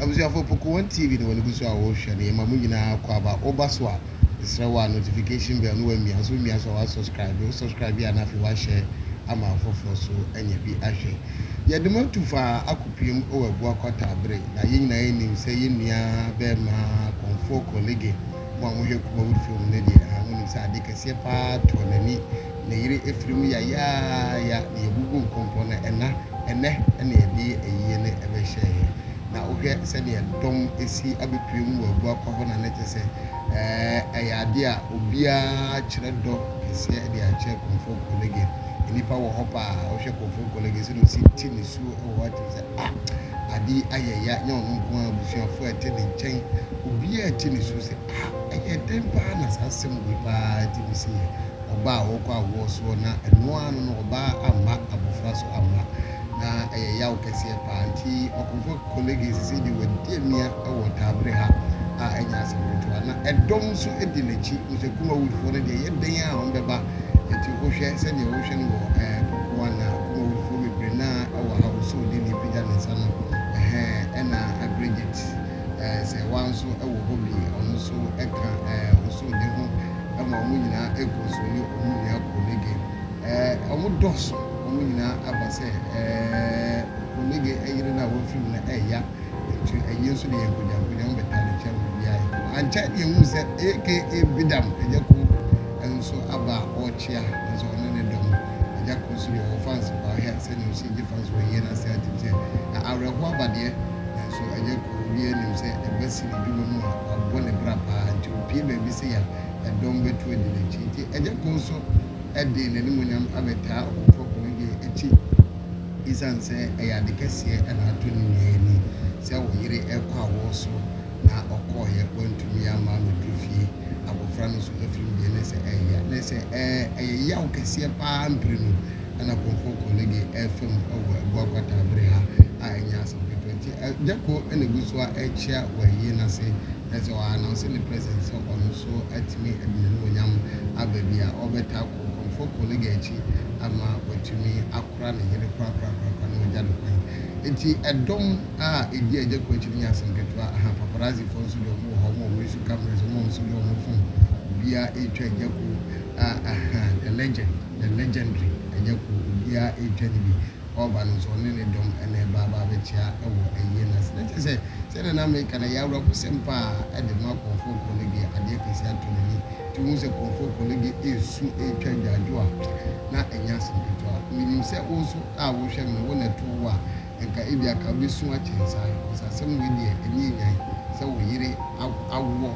abusuafo Poko1 TV ne wani gusu a wɔhwɛ ne ma mu nyinaa kɔ aba oba so a isra notification bell no wa mia so wa subscribe ya na fi wa share ama afoforo so anya bi ahwɛ yɛde matufa akopiem o abu akɔta abre na yɛn nyinaa yɛnim sɛ yɛn nua bɛ ma konfo colleague mo a mohwɛ kuma wood film ne de ahonim sɛ ade kɛseɛ paa to n'ani na yire efirim ya na yɛbubu nkompo na ɛnɛ yɛde ɛyie ne ɛbɛhyɛ na ohwɛ sɛ ne dɔm esi abepiem wɔ abu akɔhɔ na ne kyɛ sɛ ɛyɛ ade a obiara kyerɛ dɔ kɛseɛ de akyerɛ konfo colleague nipa wɔ hɔ paa ohwɛ konfo colleague sɛ no si ti ne su wɔ hɔ sɛ ade ayɛ ya nyɛ ɔno nko a abusuafo ɛte ne nkyɛn obiara ɛte ne su sɛ ɛyɛ dɛn paa na saa asɛm wei paa ti bi sɛ ɔbaa a wɔkɔ awoɔ soɔ na ɛnoa no ɔbaa amma abɔfra so amma na ɛyɛ yaw kɛseɛ paa nti ɔkonfo colleague sisi de wɔdi amia ɛwɔ taabere ha a ɛnya asɛm ketewa na ɛdɔm nso di n'akyi nso kuma woodfoɔ no deɛ yɛ dɛn a wɔn bɛba nti wohwɛ sɛdeɛ wohwɛ no wɔ Poko1 na kuma woodfoɔ bebree na ɛwɔ ha so de ne pagya ne nsa no ɛna Bridget sɛ wa nso ɛwɔ hɔ bi ɔno nso ɛka ɔso de ho ɛma wɔn nyinaa ɛkɔ so ne wɔn nua colleague wɔn dɔso wɔn nyinaa aba sɛ colleague ɛyere na wɔfiri mu na ɛya nti ɛyɛ nso de yɛ nkogya wɔn bɛta ne kyɛn wɔ bi ayɛ ankyɛn deɛ ehu sɛ aka bidam ɛyɛ ko nso aba a ɔrekyea nso ɔne ne dɔm ɛgya ko nso deɛ wɔn fans ba ɔhɛ sɛ ne nso gye fans wɔ yie na sɛ atim sɛ awerɛho abadeɛ nso ɛgya ko obi anim sɛ ɛbɛsi ne dwuma mu a wabɔ ne bra paa nti opie baabi sɛ yɛ ɛdɔm bɛtu adi n'akyi nti ɛgya ko nso ɛde n'animonyam abɛtaa ɔkɔfo colleague akyi ɛsiane sɛ ɛyɛ ade kɛseɛ ɛna ato ne nua ani sɛ wɔ yere ɛkɔ awɔ so na ɔkɔɔyɛ wɔntumi ama mɛduru fie abɔfra no so afiri mu deɛ ne sɛ ɛyɛ ne sɛ ɛyɛ yaw kɛseɛ paa mpere no ɛna konfo colleague ɛfam ɛwɔ abu akɔta abere ha a ɛnyɛ asɛm ketewa nti gyako ɛna gu so a ɛkyea wɔ ayie n'ase na sɛ ɔannounce ne presence sɛ ɔno nso atumi ɛde n'animuonyam aba bi a ɔbɛta konfo colleague akyi ama watumi akora ne yere korakora na ɔgya no kwan nti ɛdɔm a ɛdi agyako akyi no nyɛ asɛm ketewa paparazzi fo nso deɛ ɔmo wɔ hɔ ɔmo a wɔresu cameras ɔmo nso deɛ ɔmo phone obiara ɛretwa agyako the legendary agyako obiara ɛretwa ne bi ɔba no nso ɔne ne dɔm ɛna ɛba abɛkyia ɛwɔ ayie n'ase na kyerɛ sɛ sɛdeɛ na Amerika na yɛawura kosɛm paa ɛde ma konfo colleague adeɛ kɛseɛ ato n'ani nti wohu sɛ konfo colleague ɛresu ɛretwa adwadwo a na ɛnyɛ asɛm ketewa menim sɛ wo nso a wohwɛ no wo na ɛto wo a nka ebi aka bɛsu akyɛn saa ɔsasɛm wei deɛ ɛnyɛ nyan sɛ wo yere awoɔ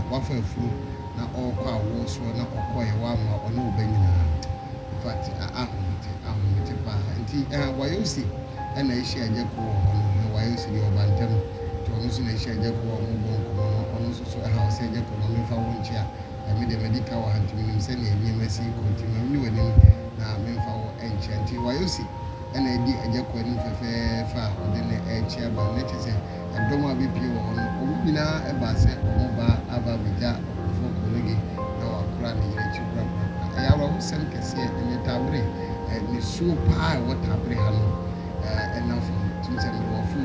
wafa afuro na ɔrekɔ awoɔ soɔ na ɔkɔɛ wama ɔne wo ba nyinaa infact ahomete paa nti wayosi ɛna ɛhyia agyako wɔ hɔ no wayosi deɛ ɔba ntam nti ɔno nso na ɛhyia agyako wɔ ɔmo bɔ nkɔmmɔ no ɔno nso so ɛha wo sɛ agyako no memfa wo nkyia mede madi ka wɔ ha nti menim sɛnea nneɛma si kɔnti mamne w'anim na memfa wo nkyia nti wayosi ɛna ɛdi agyako anim fɛfɛɛfɛ a ɔde ne ɛkyia ba ne kyɛ sɛ ɛdɔm a bɛpie wɔ hɔ no ɔmo nyinaa ɛba sɛ ɔmo ba aba abɛgya ɔkonfo colleague na wakora ne yere akyi korakora ɛyɛ awerɛhosɛm kɛseɛ ɛne taabere ne suo paa ɛwɔ taabere ha no ɛnam fam tum sɛ mede wɔfo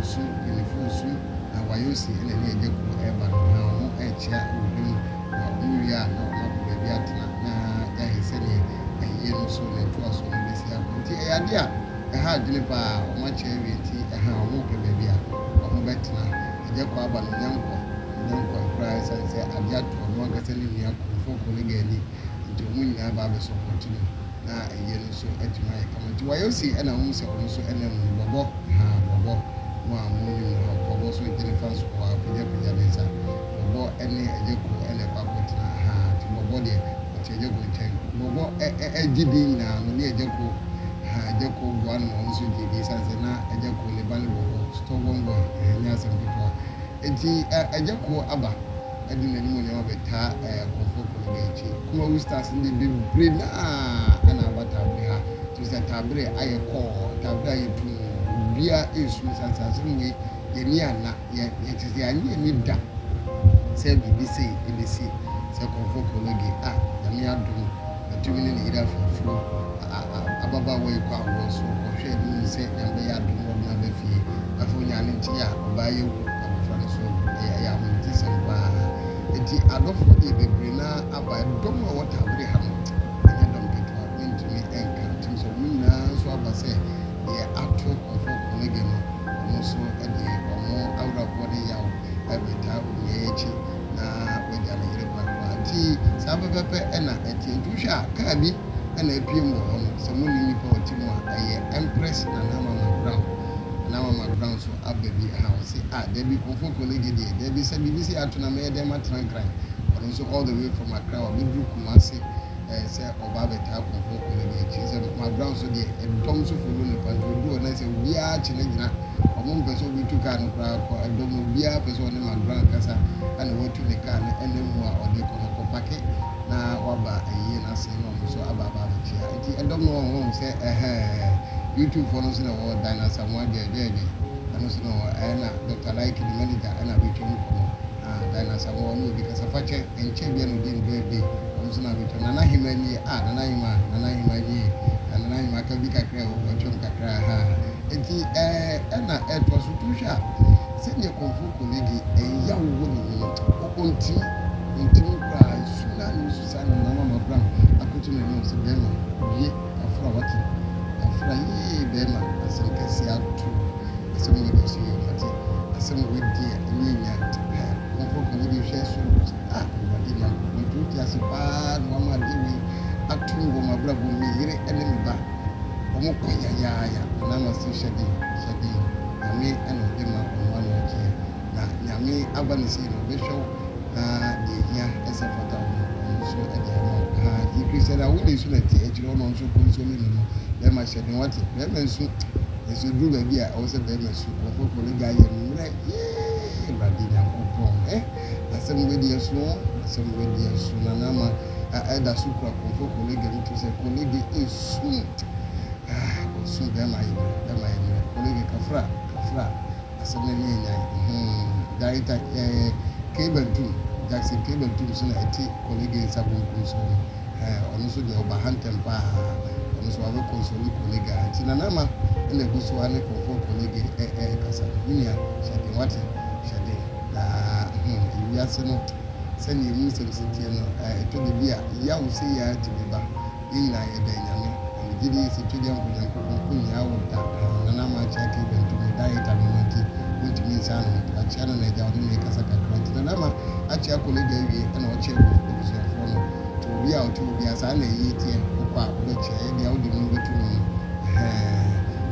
su na wayosi ɛna ne agyako ɛba no na ɔmo ɛkyia wɔ bi mu na ɔmo wie a na ɔmo abɔ baabi atena na yɛahɛ sɛneɛ ɛyɛ no so na ɛtoa so no bɛsi akɔ nti ɛyɛ ade a ɛha adwene paa ɔmo akyerɛ wie nti ɔmo pɛ baabi a ɔmo bɛtena agyako aba no nyankɔ koraa ɛsiane sɛ ade ato ɔno ankasa ne nua konfo colleague ani nti ɔmo nyinaa ba abɛsɔpɔto no na ɛyɛ no so atumi ayɛ kama nti wayosi ɛna ɔmo sɛ ɔno nso ɛnam no bɔbɔ mo a mo nim no bɔbɔ so gyene fa so wɔ apagya ne nsa bɔbɔ ɛne agyako ɛna ɛkɔ akɔtena nti bɔbɔ deɛ ɔte agyako nkyɛn bɔbɔ ɛgye din nyinaa no ne agyako agyako boa no ma ɔno nso gye din ɛsiane sɛ na agyako ne ba ne bɔbɔ stubborn boy ɛnyɛ asɛm ketewa nti agyako aba ɛde n'animuonyam abɛtaa konfo colleague akyi kuma wo stars ne bebree naa ɛna aba taabere ha nti sɛ taabere ayɛ kɔɔ taabere ayɛ tum obiara ɛresu sansase mu wei yɛni ana yɛte sɛ yɛanyɛ ani da sɛ biribi sei ɛbɛsi sɛ konfo colleague nyame adom atumi ne ne yere afafuro ababaawa yi kɔ awoɔ so ɔhwɛ anim sɛ nyame bɛyɛ adom wɔde no aba fie afei onyane nti a ɔbaa yɛwu nti adɔfo deɛ bebree na aba dɔm a wɔta abere ha no ɛnyɛ dɔm ketewa mentumi ɛnka nti sɛ ɔmo nyinaa nso aba sɛ deɛ ato ɔfo kolege no ɔmo nso ɛde ɔmo awuraboɔ de yaw ɛbɛtaa ɔmo akyi na wɔde ano yere baako nti saa pɛpɛpɛ ɛna ɛte nti wohwɛ a kaa bi ɛna apie mu wɔ hɔ no sɛ mo ne nipa ɔte mu a ɛyɛ Empress Nana Mama Brown na Mama Brown so aba bi ha ɔse dabi kɔmfo kolege deɛ dabi sɛ biribi sɛ ato na mɛyɛ dɛm atena nkran ɔno nso all the way from Accra wabɛduru Kumase sɛ ɔba abɛtaa kɔmfo kolege akyi sɛ Mama Brown so deɛ ɛdɔm so folo nipa nti ɔdu hɔ na sɛ obiara kyene gyina ɔmo mpɛ sɛ ɔbɛtu kaa no koraa kɔ ɛdɔm no obiara pɛ sɛ ɔne Mama Brown kasa ɛna watu ne kaa no ɛna mu a ɔde kɔ no kɔpake na waba ɛyie n'ase na ɔmo nso aba abɛkyia nti ɛdɔm no wɔn sɛ YouTube fo no nso na wɔwɔ dan na Samoa deɛdeɛdeɛ ɛno nso na wɔwɔ ɛna Dr. Like the manager ɛna abɛtwa mu kɔmɔ dan na Samoa no obi kasa fakyɛ nkyɛn bi a no di no bɛɛbi ɔno nso na abɛtwa Nana Hima nie Nana Hima nie Nana Hima ka bi kakra a wɔtwam kakra nti ɛna ɛtɔ so to hwɛ a sɛdeɛ kɔmfo kolege ɛyɛ wo ne mu ɔntim koraa suna ne nso saa na Mama Brown akoto n'anim sɛ bɛrima wie afra wate afra yie bɛrima asɛm kɛseɛ ato asɛm wɔ dɔso yɛ mate asɛm wɔ di a ɛnyɛ nya kɔmfo kolege hwɛ so awurade nyankopɔn nti wote ase paa na wama ade wei ato wɔ m'abrabɔ me yere ɛne me ba ɔmo kɔ yayaaya na ama se hyɛden nyame ɛna ɔde ma ɔmo ano agyeɛ na nyame aba ne sei na ɔbɛhwɛ wo na deɛ hia ɛsɛ fata wo ɔno nso ɛde ama wo yi kristian a wode nso na ti akyire ɔno nso kɔ nso ne no bɛrima hyɛden wate bɛrima nso nso duru baabi a ɛwɔ sɛ bɛrima su kɔfo kolege ayɛ mmerɛ awurade nyankopɔn asɛm wadi aso na nama ɛda so kura kɔmfo kolege no to sɛ kolege ɛsu ɔsu bɛrima yɛ mmerɛ kolege kafra asɛm no ne ɛnyan director Kebantum Jackson Kebantum so na ɛte kolege nsa bonkum so no ɔno nso deɛ ɔba hantem paa ɔno nso wabɛkɔ nsɔle kolege a nti na nama ɛna ɛgu so a ne kɔmfo kolege kasa menua hyɛden wate hyɛden na ewiase no sɛnea ɛmu nsɛm si tie no ɛtɔ de bi a yawo sɛ yɛ ate bi ba yɛ nyinaa yɛda nyame ɔmegye de sɛ twɛdeɛ nkonyankopɔn ko nyinaa wo da na nama akyea Kebantum director no nti wontumi nsa no akyea no na agya ɔde ne kasa kakra nti na nama akyea kolege awie ɛna ɔkyea abusuafoɔ no nti obi a ɔte obi a saa na ɛyie tie wokɔ a wobɛkyea ɛdeɛ wode no wobɛtu no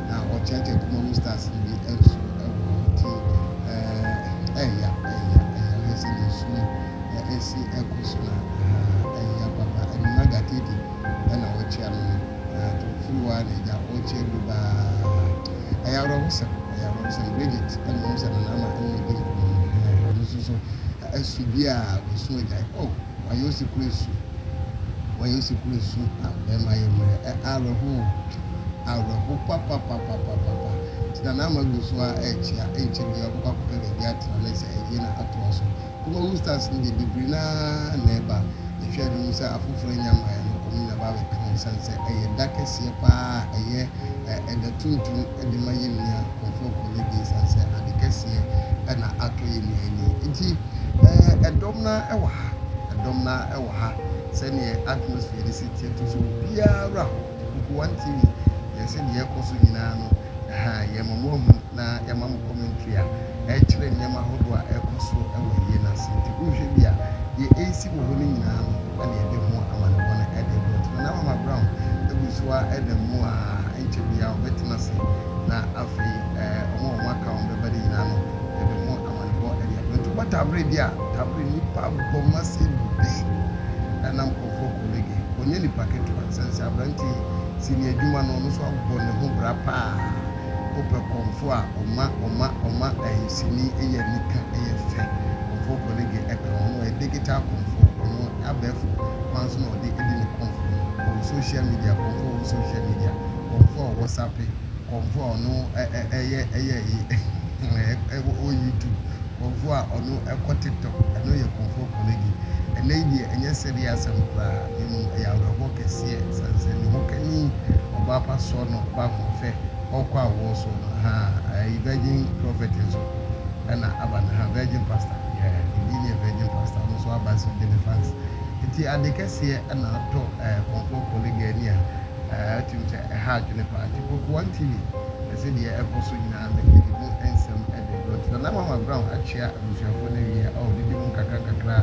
na ɔkyeakyea kuma mu stars no bi nso ɛwɔ nti ɛyɛ sɛ ne su ɛsi ɛkɔ so na ɛyɛ papa ɛnima gatedi ɛna ɔkyea no nti ofiri hɔ a na agya ɔkyea bi baa ɛyɛ awerɛhosɛm Bridget ɛna ɔmo sɛ nanama ɛna ɛdi nkɔmɔ ɔno nso so ɛsu bi a ɔsu agya wayɛ osi kuro esu a bɛrima yɛ mmerɛ awerɛho papapapapapa nti nanama gu so a ɛkyea ɛnkyɛ bi a ɔbɛkɔ akɔpɛ baabi atena na sɛ ɛyɛ na atoa so kuma wo stars no deɛ bebree naa na ɛba ɛhwɛ no mu sɛ afoforɔ nya mmaeɛ no ɔmo nyina ba bɛka ho sane sɛ ɛyɛ da kɛseɛ paa ɛyɛ ɛda tuntum ɛde ma yɛ nua kɔmfo kolege sane sɛ ade kɛseɛ ɛna atɔ yɛ nua ani nti ɛdɔm na ɛwɔ ha sɛneɛ atmosphere de si tie to so biara hɔ Nkuwan TV yɛsɛ deɛ ɛkɔ so nyinaa no yɛma mo ahu na yɛma mo commentary a ɛkyerɛ nneɛma ahodoɔ a ɛkɔ so ɛwɔ yie no ase nti wohwɛ bi a deɛ ɛsi wɔ hɔ no nyinaa no ɛne yɛde ho amanebɔ no ɛde brɔ nti na Mama Brown ɛgu so a ɛda mu a ɛnkyɛ bia wɔbɛtena ase na afei ɔmo aka wɔn bɛba de nyinaa no yɛde ho amanebɔ ɛde abrɔ nti wobɔ tabere bi a tabere nipa bɔ ma sɛ bi ɛnam kɔmfo kolege ɔnyɛ nipa ketewa sɛnsɛ aberante si ne adwuma no ɔno nso abɔ ne ho bra paa wopɛ kɔmfo a ɔma sini ɛyɛ nika ɛyɛ fɛ kɔmfo kolege ɛka ɔno ɛyɛ digital kɔmfo ɔno abɛɛfo kwan so na ɔde ɛdi ne kɔmfo ɔwɔ social media kɔmfo ɔwɔ social media kɔmfo a ɔwɔ sape kɔmfo a ɔno ɛyɛ ɛwɔ YouTube kɔmfo a ɔno ɛkɔ TikTok ɛno yɛ kɔmfo kolege ɛnɛ yi deɛ ɛnyɛ sɛdeɛ asɛm koraa ɛmu ɛyɛ awerɛhɔ kɛseɛ sansɛ ne ho kani ɔbaa pa soɔ no ɔbaa kɔmfɛ ɔkɔ awɔ so no virgin prophet nso ɛna aba no virgin pastor ɛdi ne virgin pastor no nso abasa de fans nti ade kɛseɛ na atɔ kɔnfɔ colleague ni a tim sɛ ɛha adwene paa nti Boku One TV ɛsɛ deɛ ɛkɔ so nyinaa na ɛde mu nsɛm ɛde brɔt na Mama Brown akyea abusuafo no wie a ɔdedi mu kakra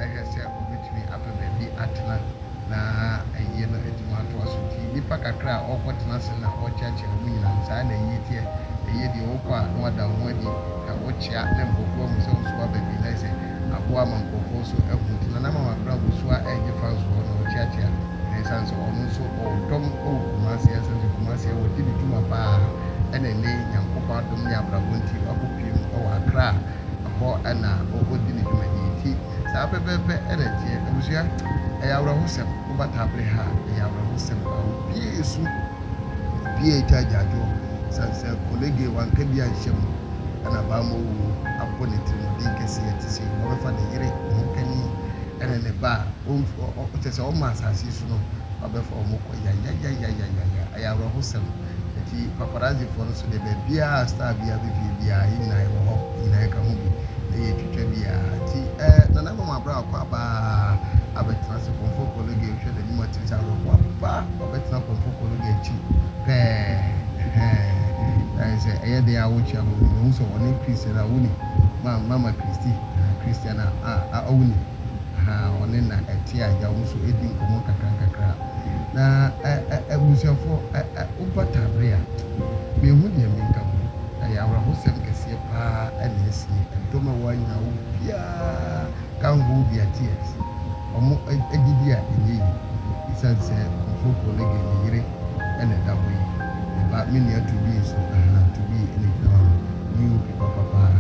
ɛhwɛ sɛ obetumi apɛ baabi atena na ɛyɛ no adwuma ato aso nti nipa kakra a ɔkɔtena se na ɔkyeakyea mu nyinaa saa na ɛyɛ tiɛ ɛyɛ deɛ wɔkɔ a na wada ho adi na wɔkyea na nkɔfoɔ mu sɛ nso aba bi na sɛ aboa ma nkɔfoɔ so ɛho nti na Mama Brown bosua ɛgye fans wɔ na ɔkyeakyea na ɛsan so ɔno nso ɔdɔm ɔwɔ Kumasi ɛsan so Kumasi wɔdi ne dwuma paa ɛna ɛne Nyankopɔn adom ne abrabɔ nti ɔkɔpiem ɔwɔ Accra hɔ ɛna ɔdi ne dwuma nti saa pɛpɛpɛ ɛna tie abusua ɛyɛ awerɛhosɛm wobata abere ha ɛyɛ awerɛhosɛm a obiara esu obiara etwa agyaadwo sɛ colleague wanka bi anhyɛ mu ɛna baama owu abɔ ne tirimɔden kɛseɛ te sɛ ɔbɛfa ne yere ho kani ɛna ne ba a kyɛ sɛ ɔma asase so no ɔbɛfa ɔmo kɔ yayayayayaya ɛyɛ awerɛhosɛm nti paparazzifoɔ no so de baabiara star biara bɛfie biara yɛ nyinaa wɔ hɔ nyinaa ka ho bi na yɛ twitwa biara nti Nana Mama Brown akɔ abaa abɛtena sɛ kɔmfɔ colleague hwɛ n'anim atiri sɛ awerɛho aba ɔbɛtena kɔmfɔ colleague akyi pɛɛ sɛ ɛyɛ deɛ awokyia mu no so ɔne Christian a wuni Mama Christian a ɔwuni ɔne na ɛte agya wo so ɛdi nkɔmmɔ kakra na abusuafoɔ wobata abere a mehu deɛ menka ho ɛyɛ awerɛhosɛm kɛseɛ paa ɛna ɛsie ɛdɔm a wɔanya wo biara ka ho bi a tears ɔmo agidi a ɛnyɛ yi ɛsiane sɛ kɔmfɔ colleague ne yere ɛna ɛda hɔ yi ba me nua Tobi nso Tobi ɛna gyina hɔ ne obi papapaa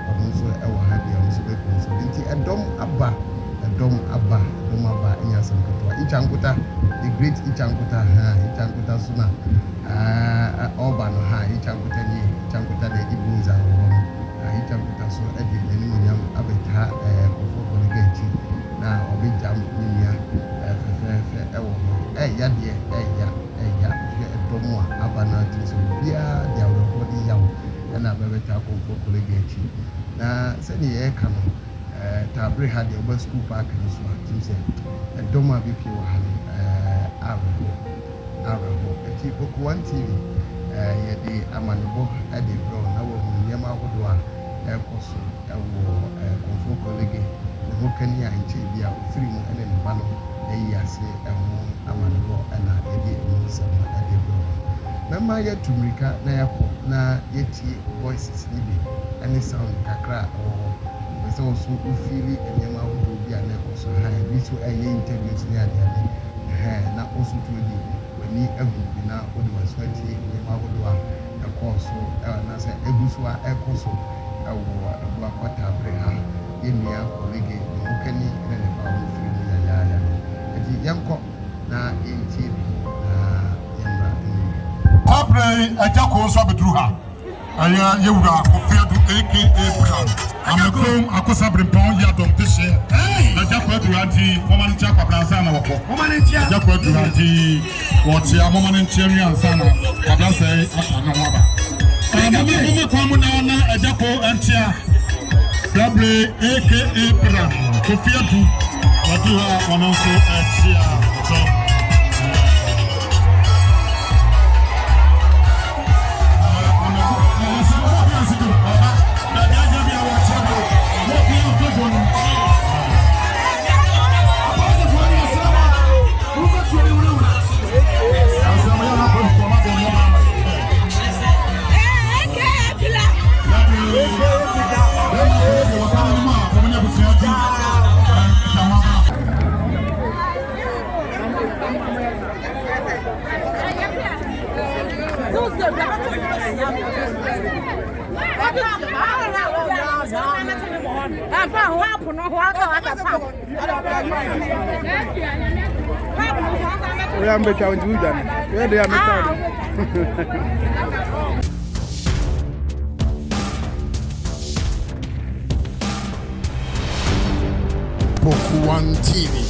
ɔno nso ɛwɔ ha deɛ ɔno nso bɛkɔ nso nti ɛdɔm aba ɛnyɛ asɛm ketewa Ichankuta the great Ichankuta so na ɔba no Ichankuta na Ibunza wɔ no Ichankuta so ɛde n'animonyam abɛta kɔfɔ colleague akyi na ɔbɛgya ne nua fɛfɛɛfɛ ɛwɔ hɔ ɛyɛ deɛ ɛyɛ hwɛ ɛdɔm a aba no ati sɛ obiara de awerɛhoɔ de yaw ɛna bɛbɛta kɔfɔ colleague akyi na sɛdeɛ yɛreka no tabere ha deɛ ɔba school park no so a tim sɛ ɛdɔm a bɛpie wɔ ha no awerɛhoɔ nti Boku One TV yɛde amanebɔ ɛde brɛ na wɔhu nneɛma ahodoɔ a ɛkɔ so ɛwɔ kɔmfɔ colleague ne ho kani a nkyɛn bi a ofiri mu ɛne ne ba no ɛyi ase ɛho amanebɔ ɛna yɛde ɛmu nsɛm ɛde brɛ mɛma yɛtu mmirika na yɛkɔ na yɛtie voices ne bi ɛne sound kakra a ɛwɔ hɔ sɛ ɔso wofiri nneɛma ahodoɔ bi a na ɛkɔ so bi so ɛyɛ interviews ne adeade na ɔso tuo di w'ani ahu bi na wode w'aso atie nneɛma ahodoɔ a ɛkɔɔ so na sɛ ɛgu so a ɛkɔ so ɛwɔ Abuakɔ Tabere ha yɛnnua colleague ne ho kani ne ne ba wofiri mu yayaaya nti yɛnkɔ na yɛntie bi na yɛmmra Tabere agya kɔɔ nso abɛduru ha ɛyɛ yɛwura Kofiadu aka Brown amakom akosa brimpɔn yɛ adɔm te hyɛ agya kɔ aduru anti mɔma no kyɛ kwabransa na wɔkɔ agya kɔ aduru anti wɔkyea mɔma no nkyɛ nwi ansa na kwabransa aka ne ho aba mɔma kwan mu na ɔna agya kɔ antia Tabere aka Brown Kofiadu wɔduru ha ɔno nso akyea dɔm I'm going to do that. Where they are Boku One TV.